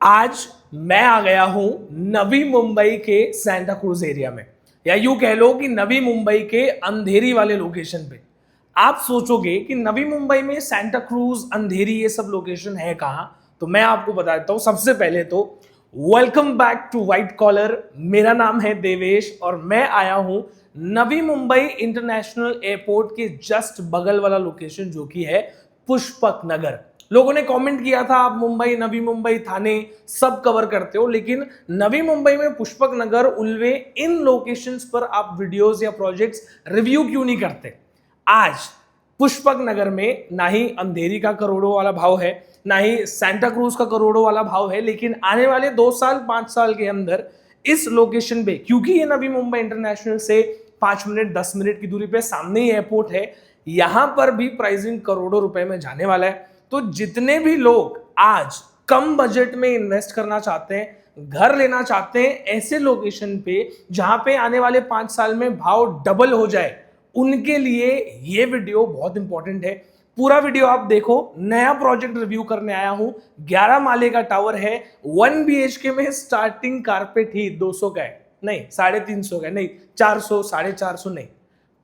आज मैं आ गया हूं नवी मुंबई के सेंटा क्रूज एरिया में, या यूं कह लो कि नवी मुंबई के अंधेरी वाले लोकेशन पे। आप सोचोगे कि नवी मुंबई में सेंटा क्रूज, अंधेरी, ये सब लोकेशन है कहां? तो मैं आपको बता देता हूं। सबसे पहले तो welcome back to White Collar. मेरा नाम है देवेश और मैं आया हूं नवी मुंबई इंटरनेशनल एयरपोर्ट के जस्ट बगल वाला लोकेशन, जो कि है पुष्पक नगर। लोगों ने कमेंट किया था आप मुंबई, नवी मुंबई, थाने सब कवर करते हो, लेकिन नवी मुंबई में पुष्पक नगर, उल्वे, इन लोकेशंस पर आप वीडियोस या प्रोजेक्ट्स रिव्यू क्यों नहीं करते? आज पुष्पक नगर में ना ही अंधेरी का करोड़ों वाला भाव है, ना ही सेंटा क्रूज का करोड़ों वाला भाव है, लेकिन आने वाले 2 साल 5 साल के अंदर इस लोकेशन पे, क्योंकि ये नवी मुंबई इंटरनेशनल से 5 मिनट 10 मिनट की दूरी पे सामने ही एयरपोर्ट है, यहां पर भी प्राइसिंग करोड़ों रुपए में जाने वाला है। तो जितने भी लोग आज कम बजट में इन्वेस्ट करना चाहते हैं, घर लेना चाहते हैं ऐसे लोकेशन पे जहां पे आने वाले 5 साल में भाव डबल हो जाए, उनके लिए ये वीडियो बहुत इंपॉर्टेंट है। पूरा वीडियो आप देखो। नया प्रोजेक्ट रिव्यू करने आया हूं। 11 माले का टावर है। 1 BHK में स्टार्टिंग कारपेट ही 200 का है, नहीं 350 का है, नहीं 400, 450 नहीं,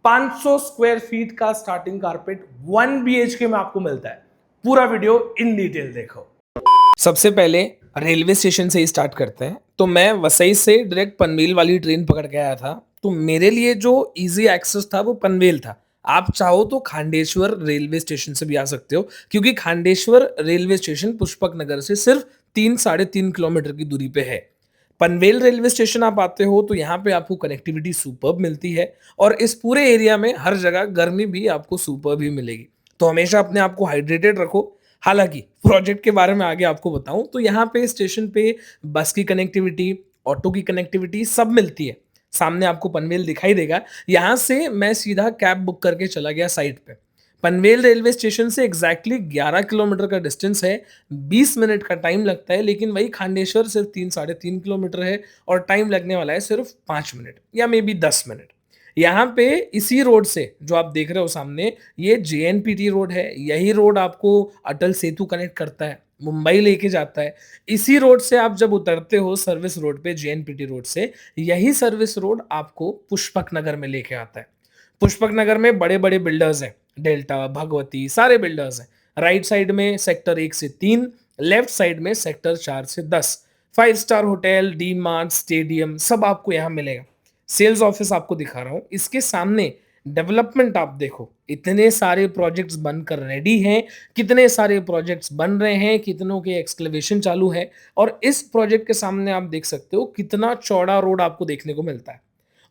500 स्क्वायर फीट का स्टार्टिंग कारपेट 1 BHK में आपको मिलता है। पूरा वीडियो इन डिटेल देखो। सबसे पहले रेलवे स्टेशन से ही स्टार्ट करते हैं। तो मैं वसई से डायरेक्ट पनवेल वाली ट्रेन पकड़ के आया था, तो मेरे लिए जो इजी एक्सेस था वो पनवेल था। आप चाहो तो खांडेश्वर रेलवे स्टेशन से भी आ सकते हो, क्योंकि खांडेश्वर रेलवे स्टेशन पुष्पक नगर से सिर्फ 3-3.5 किलोमीटर की दूरी पे है। पनवेल रेलवे स्टेशन आप आते हो तो यहाँ पे आपको कनेक्टिविटी सुपर्ब मिलती है, और इस पूरे एरिया में हर जगह गर्मी भी आपको सुपर्ब ही मिलेगी। तो हमेशा अपने आप को हाइड्रेटेड रखो। हालांकि प्रोजेक्ट के बारे में आगे आपको बताऊं, तो यहाँ पे स्टेशन पे बस की कनेक्टिविटी, ऑटो की कनेक्टिविटी सब मिलती है। सामने आपको पनवेल दिखाई देगा। यहाँ से मैं सीधा कैब बुक करके चला गया साइट पे। पनवेल रेलवे स्टेशन से एग्जैक्टली 11 किलोमीटर का डिस्टेंस है। 20 मिनट का टाइम लगता है, लेकिन वही खांडेश्वर सिर्फ 3-3.5 किलोमीटर है और टाइम लगने वाला है सिर्फ 5 मिनट या मे बी 10 मिनट। यहाँ पे इसी रोड से जो आप देख रहे हो सामने, ये JNPT रोड है। यही रोड आपको अटल सेतु कनेक्ट करता है, मुंबई लेके जाता है। इसी रोड से आप जब उतरते हो सर्विस रोड पे, JNPT रोड से, यही सर्विस रोड आपको पुष्पक नगर में लेके आता है। पुष्पक नगर में बड़े बड़े बिल्डर्स हैं, डेल्टा, भगवती, सारे बिल्डर्स हैं। राइट साइड में सेक्टर 1 से 3, लेफ्ट साइड में सेक्टर 4 से 10। 5 star hotel, D mart, stadium सब आपको यहाँ मिलेगा। सेल्स ऑफिस आपको दिखा रहा हूं। इसके सामने डेवलपमेंट आप देखो, इतने सारे प्रोजेक्ट्स बनकर रेडी हैं, कितने सारे प्रोजेक्ट्स बन रहे हैं, कितनों के एक्सक्लेवेशन चालू है। और इस प्रोजेक्ट के सामने आप देख सकते हो कितना चौड़ा रोड आपको देखने को मिलता है।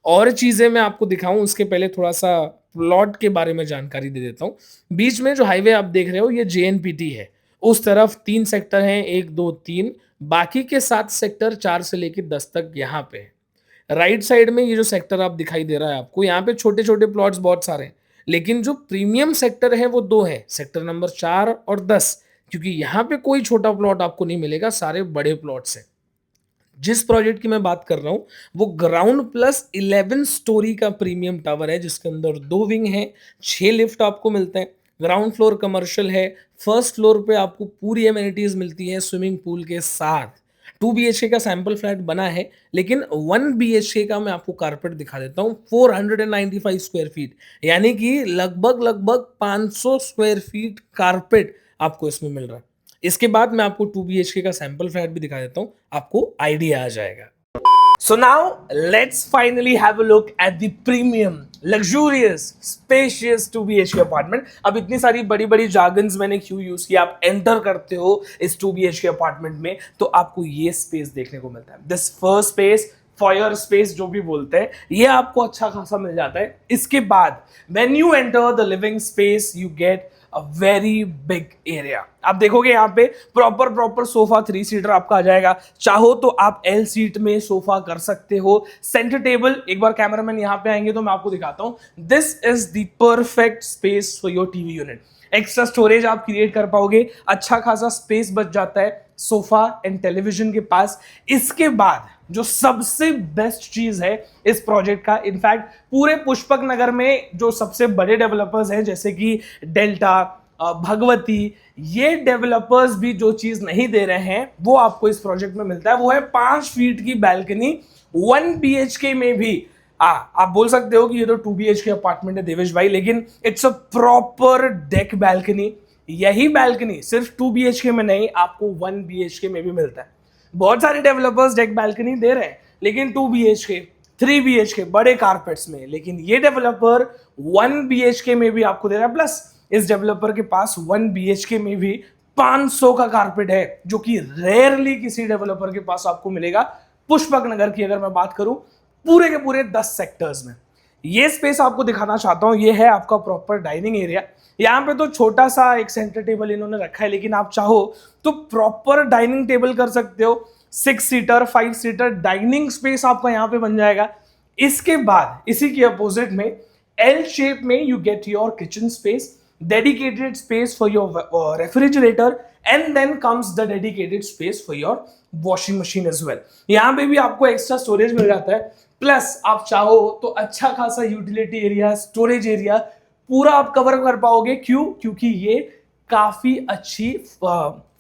और चीजें मैं आपको दिखाऊं उसके पहले थोड़ा सा प्लॉट के बारे में जानकारी दे देता हूं। बीच में जो हाईवे आप देख रहे हो ये JNPT है। उस तरफ 3 सेक्टर हैं, 1 2 3, बाकी के 7 सेक्टर 4 से लेकर 10 तक यहाँ पे है। राइट साइड में ये जो सेक्टर आप दिखाई दे रहा है आपको, यहाँ पे छोटे छोटे प्लॉट्स बहुत सारे हैं, लेकिन जो प्रीमियम सेक्टर है वो 2 है, सेक्टर नंबर 4 और 10। क्योंकि यहाँ पे कोई छोटा प्लॉट आपको नहीं मिलेगा, सारे बड़े प्लॉट्स हैं। जिस प्रोजेक्ट की मैं बात कर रहा हूं वो ग्राउंड प्लस 11 स्टोरी का प्रीमियम टावर है, जिसके अंदर 2 विंग है, 6 लिफ्ट आपको मिलते हैं। ग्राउंड फ्लोर कमर्शियल है। फर्स्ट फ्लोर पे आपको पूरी एमिनिटीज मिलती है स्विमिंग पूल के साथ। 2 BHK का सैंपल फ्लैट बना है, लेकिन 1 BHK का मैं आपको कारपेट दिखा देता हूं। 495 स्क्वायर फीट, यानी कि लगभग लगभग 500 स्क्वायर फीट कारपेट आपको इसमें मिल रहा है। इसके बाद मैं आपको 2 BHK का सैंपल फ्लैट भी दिखा देता हूं, आपको आइडिया आ जाएगा। So now let's finally have a look at the premium, luxurious, spacious 2 BHK apartment. अब इतनी सारी बड़ी बड़ी जार्गन्स मैंने क्यों यूज किया? आप एंटर करते हो इस 2 BHK अपार्टमेंट में तो आपको ये स्पेस देखने को मिलता है। This first space, foyer space जो भी बोलते हैं, ये आपको अच्छा खासा मिल जाता है। इसके बाद when you enter the living space you get a very big area. आप देखोगे यहाँ पे प्रॉपर सोफा 3 सीटर आपका आ जाएगा। चाहो तो आप L सीट में सोफा कर सकते हो। सेंटर टेबल, एक बार कैमरामैन यहाँ पे आएंगे तो मैं आपको दिखाता हूं। This is the perfect space for your TV unit. Extra storage आप क्रिएट कर पाओगे, अच्छा खासा स्पेस बच जाता है सोफा एंड टेलीविजन के पास। इसके बाद जो सबसे बेस्ट चीज है इस प्रोजेक्ट का, इनफैक्ट पूरे पुष्पक नगर में जो सबसे बड़े डेवलपर्स हैं जैसे कि डेल्टा, भगवती, ये डेवलपर्स भी जो चीज नहीं दे रहे हैं वो आपको इस प्रोजेक्ट में मिलता है, वो है 5 फीट की बैल्कनी 1 BHK में भी। आप बोल सकते हो कि ये तो 2 BHK अपार्टमेंट है देवेश भाई, लेकिन it's a proper deck balcony. यही बैल्कनी सिर्फ 2 BHK में नहीं, आपको 1 BHK में भी मिलता है। बहुत सारे डेवलपर्स डेक बैल्कनी दे रहे हैं, लेकिन 2 BHK 3 BHK बड़े कारपेट्स में, लेकिन ये डेवलपर 1 BHK में भी आपको दे रहा है। प्लस इस डेवलपर के पास 1 BHK में भी 500 का कारपेट है, जो कि रेयरली किसी डेवलपर के पास आपको मिलेगा। पुष्पक नगर की अगर मैं बात करूं, पूरे के पूरे 10 सेक्टर्स में। ये स्पेस आपको दिखाना चाहता हूं, ये है आपका प्रॉपर डाइनिंग एरिया। यहाँ पे तो छोटा सा एक सेंटर टेबल इन्होंने रखा है, लेकिन आप चाहो तो प्रॉपर डाइनिंग टेबल कर सकते हो। 6 सीटर 5 सीटर डाइनिंग स्पेस आपका यहाँ पे बन जाएगा। इसके बाद इसी के अपोजिट में एल शेप में you get your kitchen space, dedicated space for your refrigerator, and then comes the dedicated space for your washing machine as well. यहाँ पे भी आपको एक्स्ट्रा स्टोरेज मिल जाता है। प्लस आप चाहो तो अच्छा खासा यूटिलिटी एरिया, स्टोरेज एरिया पूरा आप कवर कर पाओगे। क्यों? क्योंकि ये काफी अच्छी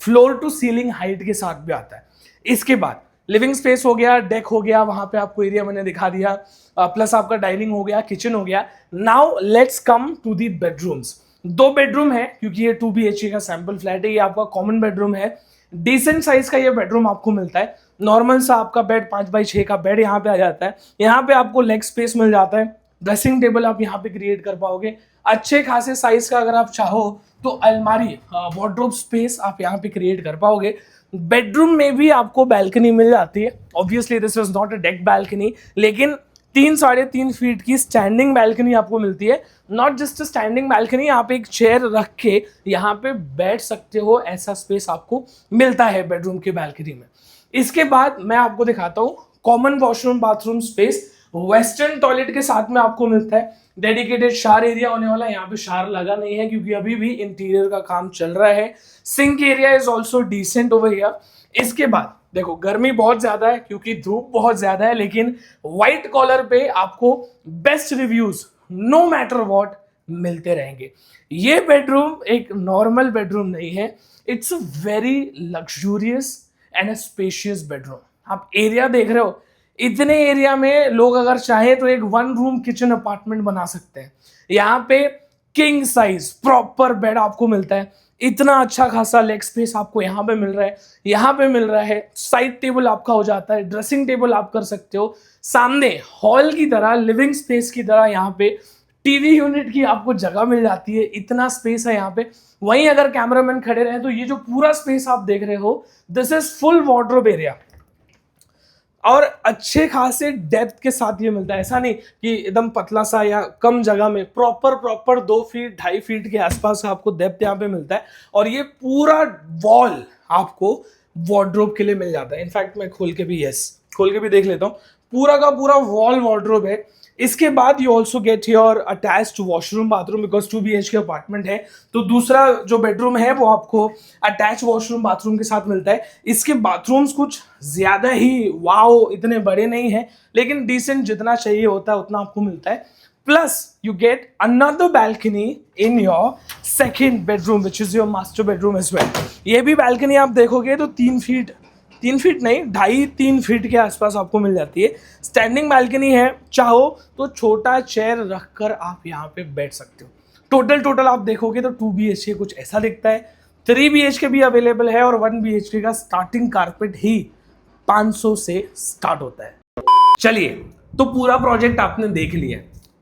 फ्लोर टू सीलिंग हाइट के साथ भी आता है। इसके बाद लिविंग स्पेस हो गया, डेक हो गया, वहां पे आपको एरिया मैंने दिखा दिया, प्लस आपका डाइनिंग हो गया, किचन हो गया। Now let's come to the bedrooms. 2 bedroom है, क्योंकि ये 2 BHK का सैंपल फ्लैट है। ये आपका कॉमन बेडरूम है। डिसेंट साइज का ये बेडरूम आपको मिलता है। नॉर्मल सा आपका बेड 5x6 का बेड यहाँ पे आ जाता है। यहाँ पे आपको लेग स्पेस मिल जाता है। ड्रेसिंग टेबल आप यहाँ पे क्रिएट कर पाओगे अच्छे खासे साइज का। अगर आप चाहो तो अलमारी, वार्डरोब स्पेस आप यहाँ पे क्रिएट कर पाओगे। बेडरूम में भी आपको बैल्कनी मिल जाती है। Obviously this is not a deck balcony, लेकिन 3-3.5 फीट की स्टैंडिंग बैल्कनी आपको मिलती है। नॉट जस्ट स्टैंडिंग बैल्कनी, आप एक चेयर रख के यहाँ पे बैठ सकते हो, ऐसा स्पेस आपको मिलता है बेडरूम की बैल्कनी में। इसके बाद मैं आपको दिखाता हूँ common washroom bathroom space, western toilet के साथ में आपको मिलता है। डेडिकेटेड शावर एरिया होने वाला है। यहाँ पे शावर लगा नहीं है क्योंकि अभी भी इंटीरियर का काम चल रहा है। Sink area is also decent over here. इसके बाद देखो, गर्मी बहुत ज्यादा है क्योंकि धूप बहुत ज्यादा है, लेकिन व्हाइट कॉलर पे आपको best reviews no matter what मिलते रहेंगे। ये बेडरूम एक नॉर्मल बेडरूम नहीं है, it's a very luxurious and a spacious bedroom. आप एरिया देख रहे हो, इतने एरिया में लोग अगर चाहे तो एक 1 रूम किचन अपार्टमेंट बना सकते हैं। यहाँ पे किंग साइज प्रॉपर बेड आपको मिलता है। इतना अच्छा खासा लेग स्पेस आपको यहाँ पे मिल रहा है, यहाँ पे मिल रहा है। साइड टेबल आपका हो जाता है, ड्रेसिंग टेबल आप कर सकते हो। सामने हॉल की तरह, लिविंग स्पेस की तरह यहाँ पे टीवी यूनिट की आपको जगह मिल जाती है। इतना स्पेस है यहाँ पे। वहीं अगर कैमरामैन खड़े रहे तो ये जो पूरा स्पेस आप देख रहे हो, this is full wardrobe area और अच्छे खासे डेप्थ के साथ ये मिलता है। ऐसा नहीं कि एकदम पतला सा या कम जगह में, प्रॉपर 2 फीट 2.5 फीट के आसपास आपको डेप्थ यहाँ पे मिलता है। और ये पूरा वॉल आपको वार्डरोब के लिए मिल जाता है। इनफैक्ट मैं खोल के भी देख लेता हूँ। पूरा का पूरा वॉल वार्डरोब है। इसके बाद you also get your attached washroom bathroom, because 2 BHK apartment है तो दूसरा जो बेडरूम है वो आपको अटैच वॉशरूम बाथरूम के साथ मिलता है। इसके बाथरूम्स कुछ ज्यादा ही वाओ इतने बड़े नहीं है, लेकिन डिसेंट जितना चाहिए होता है उतना आपको मिलता है। Plus you get another balcony in your second bedroom which is your master bedroom as well. ये भी बैल्कनी आप देखोगे तो 3 फीट नहीं, 2.5-3 फीट के आसपास आपको मिल जाती है। स्टैंडिंग बैल्कनी है, चाहो तो छोटा चेयर रखकर आप यहाँ पे बैठ सकते हो। टोटल आप देखोगे तो 2 BHK कुछ ऐसा दिखता है। 3 BHK भी अवेलेबल है और 1 BHK का स्टार्टिंग कारपेट ही 500 से स्टार्ट होता है। चलिए, तो पूरा प्रोजेक्ट आपने देख लिया।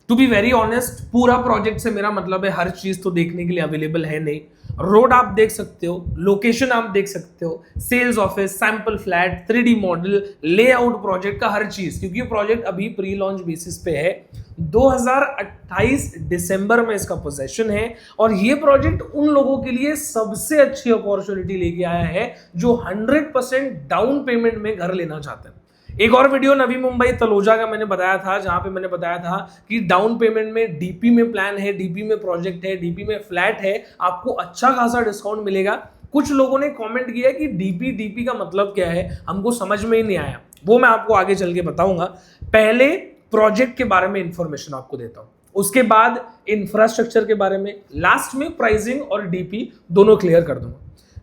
टू बी वेरी ऑनेस्ट, पूरा प्रोजेक्ट से मेरा मतलब है हर चीज तो देखने के लिए अवेलेबल है नहीं। रोड आप देख सकते हो, लोकेशन आप देख सकते हो, sales office, sample flat, 3D model, layout project का हर चीज, क्योंकि प्रोजेक्ट अभी प्री लॉन्च बेसिस पे है। 2028 दिसंबर में इसका पोजेशन है और ये प्रोजेक्ट उन लोगों के लिए सबसे अच्छी अपॉर्चुनिटी लेके आया है जो 100% डाउन पेमेंट में घर लेना चाहते हैं। एक और वीडियो नवी मुंबई तलोजा का मैंने बताया था, जहां पे मैंने बताया था कि डाउन पेमेंट में डीपी में प्लान है, डीपी में प्रोजेक्ट है, डीपी में फ्लैट है, आपको अच्छा खासा डिस्काउंट मिलेगा। कुछ लोगों ने कमेंट किया कि डीपी का मतलब क्या है, हमको समझ में ही नहीं आया। वो मैं आपको आगे चल के बताऊंगा। पहले प्रोजेक्ट के बारे में इंफॉर्मेशन आपको देता हूं, उसके बाद इंफ्रास्ट्रक्चर के बारे में, लास्ट में प्राइसिंग और डीपी दोनों क्लियर कर दूंगा।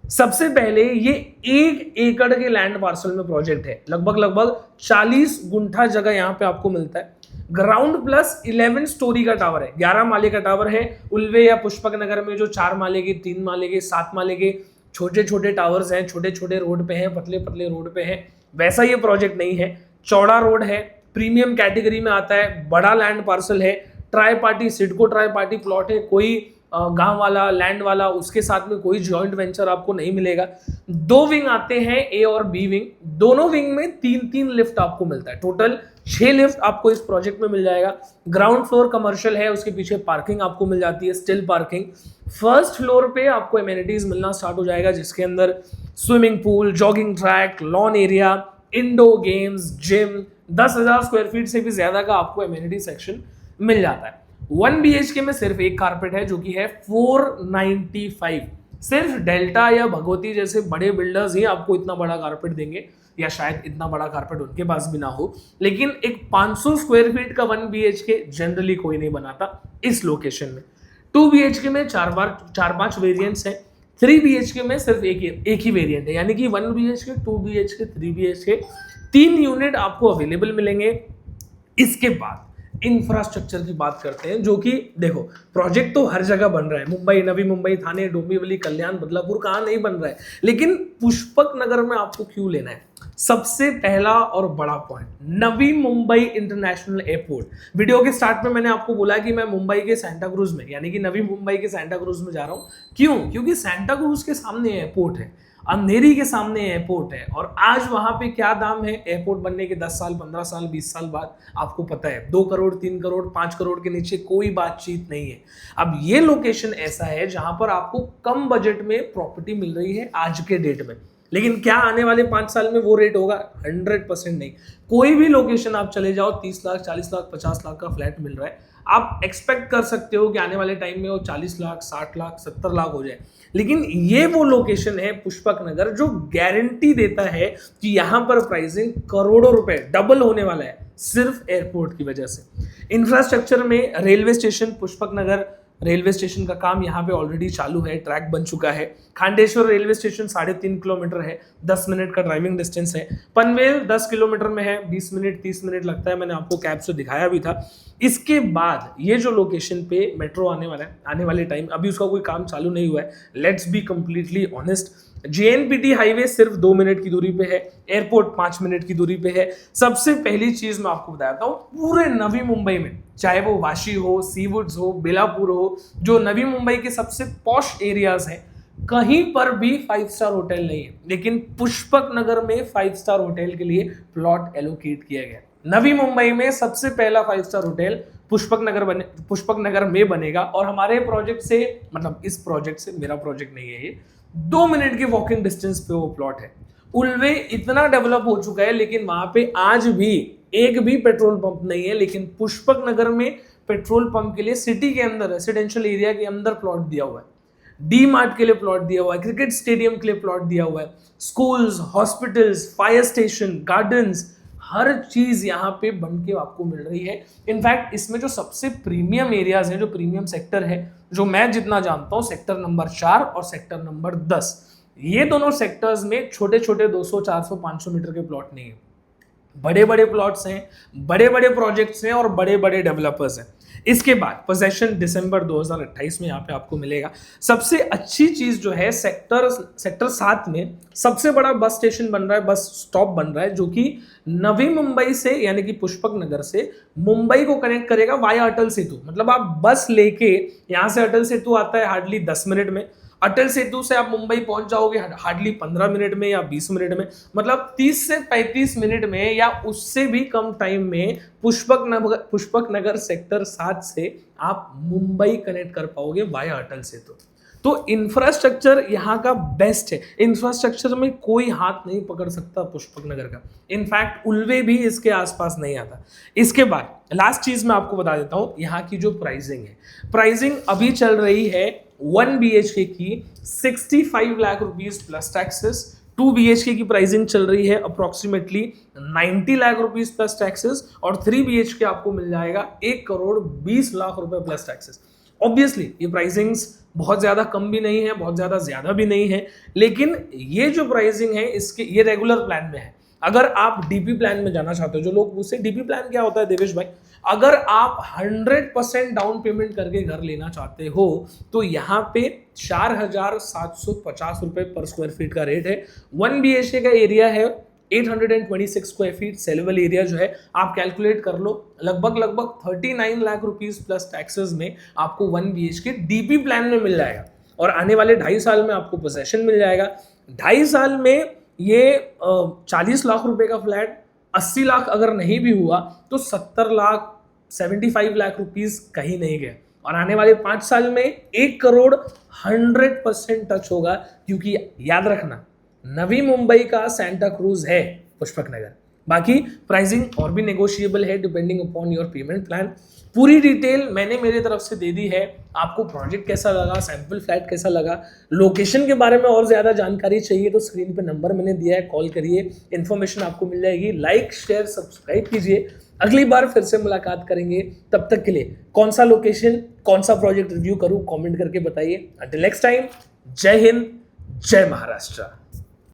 सबसे पहले ये 1 एकड़ के लैंड पार्सल में प्रोजेक्ट है, लगभग 40 गुंठा जगह यहां पे आपको मिलता है। ग्राउंड प्लस 11 स्टोरी का टावर है, 11 माले का टावर है। उल्वे या पुष्पक नगर में जो 4 माले के, 3 माले के, 7 माले के छोटे छोटे टावर्स हैं, छोटे छोटे रोड पे हैं, पतले पतले रोड पे हैं, वैसा ये प्रोजेक्ट नहीं है। चौड़ा रोड है, प्रीमियम कैटेगरी में आता है, बड़ा लैंड पार्सल है, try party CIDCO try party plot है, कोई गांव वाला लैंड वाला उसके साथ में कोई जॉइंट वेंचर आपको नहीं मिलेगा। 2 विंग आते हैं, ए और बी विंग, दोनों विंग में 3-3 लिफ्ट आपको मिलता है, टोटल 6 लिफ्ट आपको इस प्रोजेक्ट में मिल जाएगा। ग्राउंड फ्लोर कमर्शियल है, उसके पीछे पार्किंग आपको मिल जाती है, स्टिल पार्किंग। फर्स्ट फ्लोर पे आपको एमेनिटीज मिलना स्टार्ट हो जाएगा, जिसके अंदर swimming pool, jogging track, lawn area, indoor games, gym, 10,000 square feet से भी ज्यादा का आपको एमेनिटी सेक्शन मिल जाता है। 1 BHK में सिर्फ एक कारपेट है, जो कि है 495। सिर्फ डेल्टा या भगवती जैसे बड़े बिल्डर्स ही आपको इतना बड़ा कारपेट देंगे, या शायद इतना बड़ा कारपेट उनके पास भी ना हो, लेकिन एक 500 स्क्वायर फीट का 1 BHK जनरली कोई नहीं बनाता इस लोकेशन में। 2 BHK में 4-5 वेरिएंट्स हैं, 3 BHK में सिर्फ एक ही वेरिएंट है, यानी कि 1 BHK, 2 BHK, 3 BHK 3 यूनिट आपको अवेलेबल मिलेंगे। इसके बाद इंफ्रास्ट्रक्चर की बात करते हैं, जो कि देखो प्रोजेक्ट तो हर जगह बन रहा है, मुंबई, नवी मुंबई, थाने, डोंबिवली, कल्याण, बदलापुर, कहाँ नहीं बन रहा है, लेकिन पुष्पक नगर में आपको क्यों लेना है? सबसे पहला और बड़ा पॉइंट, नवी मुंबई इंटरनेशनल एयरपोर्ट। वीडियो के स्टार्ट में मैंने आपको बोला कि मैं मुंबई के सेंटा क्रूज में, यानी कि नवी मुंबई के सेंटा क्रूज में जा रहा हूं। क्यों? क्योंकि सेंटा क्रूज के सामने एयरपोर्ट है, अंधेरी के सामने एयरपोर्ट है, और आज वहां पे क्या दाम है एयरपोर्ट बनने के 10 साल, 15 साल, 20 साल बाद आपको पता है, 2 करोड़, 3 करोड़, 5 करोड़ के नीचे कोई बातचीत नहीं है। अब ये लोकेशन ऐसा है जहां पर आपको कम बजट में प्रॉपर्टी मिल रही है आज के डेट में, लेकिन क्या आने वाले 5 साल में वो रेट होगा? 100% नहीं। कोई भी लोकेशन आप चले जाओ, 30 लाख, 40 लाख, 50 लाख का फ्लैट मिल रहा है, आप एक्सपेक्ट कर सकते हो कि आने वाले टाइम में वो 40 लाख, 60 लाख, 70 लाख हो जाए। लेकिन ये वो लोकेशन है पुष्पक नगर जो गारंटी देता है कि यहां पर प्राइसिंग करोड़ों रुपए डबल होने वाला है, सिर्फ एयरपोर्ट की वजह से। इंफ्रास्ट्रक्चर में रेलवे स्टेशन, पुष्पक नगर रेलवे स्टेशन का काम यहाँ पे ऑलरेडी चालू है, ट्रैक बन चुका है। खांडेश्वर रेलवे स्टेशन 3.5 किलोमीटर है, 10 मिनट का ड्राइविंग डिस्टेंस है। पनवेल 10 किलोमीटर में है, 20 मिनट 30 मिनट लगता है, मैंने आपको कैब से दिखाया भी था। इसके बाद ये जो लोकेशन पे मेट्रो आने वाला है, आने वाले टाइम, अभी उसका कोई काम चालू नहीं हुआ है, let's be completely honest. JNPT highway सिर्फ 2 मिनट की दूरी पे है, एयरपोर्ट 5 मिनट की दूरी पे है। सबसे पहली चीज मैं आपको बताता हूँ, पूरे नवी मुंबई में, चाहे वो वाशी हो, सीवुड्स हो, बेलापुर हो, जो नवी मुंबई के सबसे पॉश एरियाज हैं, कहीं पर भी 5 स्टार होटल नहीं है, लेकिन पुष्पक नगर में 5 स्टार होटल के लिए प्लॉट एलोकेट किया गया। नवी मुंबई में सबसे पहला 5 स्टार होटल पुष्पक नगर में बनेगा, और हमारे प्रोजेक्ट से, मतलब इस प्रोजेक्ट से, मेरा प्रोजेक्ट नहीं है ये, 2 मिनट के वॉकिंग डिस्टेंस पे वो प्लॉट है। उल्वे इतना डेवलप हो चुका है, लेकिन वहां पे आज भी एक भी पेट्रोल पंप नहीं है, लेकिन पुष्पक नगर में पेट्रोल पंप के लिए सिटी के अंदर, रेसिडेंशियल एरिया के अंदर प्लॉट दिया हुआ है, डी मार्ट के लिए प्लॉट दिया हुआ है, क्रिकेट स्टेडियम के लिए प्लॉट दिया हुआ है, schools, hospitals, fire station, gardens, हर चीज यहाँ पे बन के आपको मिल रही है। इनफैक्ट इसमें जो सबसे प्रीमियम एरियाज हैं, जो प्रीमियम सेक्टर है, जो मैं जितना जानता हूँ, सेक्टर नंबर 4 और सेक्टर नंबर 10, ये दोनों सेक्टर्स में छोटे छोटे 200, 400, 500 मीटर के प्लॉट नहीं है, बड़े बड़े प्लॉट्स हैं, बड़े बड़े प्रोजेक्ट्स हैं और बड़े बड़े डेवलपर्स हैं। इसके बाद पोजेशन दिसंबर 2028 में यहाँ पे आपको मिलेगा। सबसे अच्छी चीज जो है, सेक्टर 7 में सबसे बड़ा बस स्टेशन बन रहा है, बस स्टॉप बन रहा है, जो कि नवी मुंबई से, यानी कि पुष्पक नगर से मुंबई को कनेक्ट करेगा वाया अटल सेतु। मतलब आप बस लेके यहाँ से, अटल सेतु आता है हार्डली 10 मिनट में, अटल सेतु से आप मुंबई पहुंच जाओगे हार्डली 15 मिनट में या 20 मिनट में, मतलब 30 से 35 मिनट में या उससे भी कम टाइम में पुष्पक नगर सेक्टर 7 से आप मुंबई कनेक्ट कर पाओगे वाया अटल सेतु। तो इंफ्रास्ट्रक्चर यहाँ का बेस्ट है, इंफ्रास्ट्रक्चर में कोई हाथ नहीं पकड़ सकता पुष्पक नगर का। इनफैक्ट उल्वे भी इसके आसपास नहीं आता। इसके बाद लास्ट चीज मैं आपको बता देता हूँ, यहाँ की जो प्राइसिंग है, प्राइसिंग अभी चल रही है 1 BHK की 65 lakh rupees plus taxes, 2 BHK की प्राइसिंग चल रही है approximately 90 lakh rupees plus taxes, और 3 BHK आपको मिल जाएगा 1 करोड़ 20 लाख रुपए प्लस टैक्सेस। ऑब्वियसली ये प्राइसिंग्स बहुत ज्यादा कम भी नहीं है, बहुत ज्यादा भी नहीं है, लेकिन ये जो प्राइसिंग है इसके ये रेगुलर प्लान में है। अगर आप डीपी प्लान में जाना चाहते हो, जो लोग पूछते डीपी प्लान क्या होता है देवेश भाई, अगर आप 100% डाउन पेमेंट करके घर लेना चाहते हो तो यहाँ पे 4,750 रुपए पर स्क्वायर फीट का रेट है। 1 BHK का एरिया है 826 स्क्वायर फीट। सेलेबल एरिया जो है आप कैलकुलेट कर लो, लगभग 39 लाख रुपीस प्लस टैक्सेस में आपको 1 BHK डीपी प्लान में मिल जाएगा, और आने वाले 2.5 साल में आपको पोजेशन मिल जाएगा। 2.5 साल में ये 40 लाख रुपए का फ्लैट 80 लाख अगर नहीं भी हुआ तो 70 लाख 75 लाख रुपीस कहीं नहीं गए, और आने वाले 5 साल में 1 करोड़ 100% टच होगा, क्योंकि याद रखना नवी मुंबई का सेंटा क्रूज है पुष्पक नगर। बाकी प्राइसिंग और भी नेगोशिएबल है depending upon your payment plan. पूरी डिटेल मैंने मेरे तरफ से दे दी है। आपको प्रोजेक्ट कैसा लगा, सैंपल फ्लैट कैसा लगा, लोकेशन के बारे में और ज्यादा जानकारी चाहिए तो स्क्रीन पे नंबर मैंने दिया है, कॉल करिए, इन्फॉर्मेशन आपको मिल जाएगी। लाइक शेयर सब्सक्राइब कीजिए। अगली बार फिर से मुलाकात करेंगे, तब तक के लिए कौन सा लोकेशन कौन सा प्रोजेक्ट रिव्यू करूं कमेंट करके बताइए। अंटिल नेक्स्ट टाइम, जय हिंद, जय महाराष्ट्र।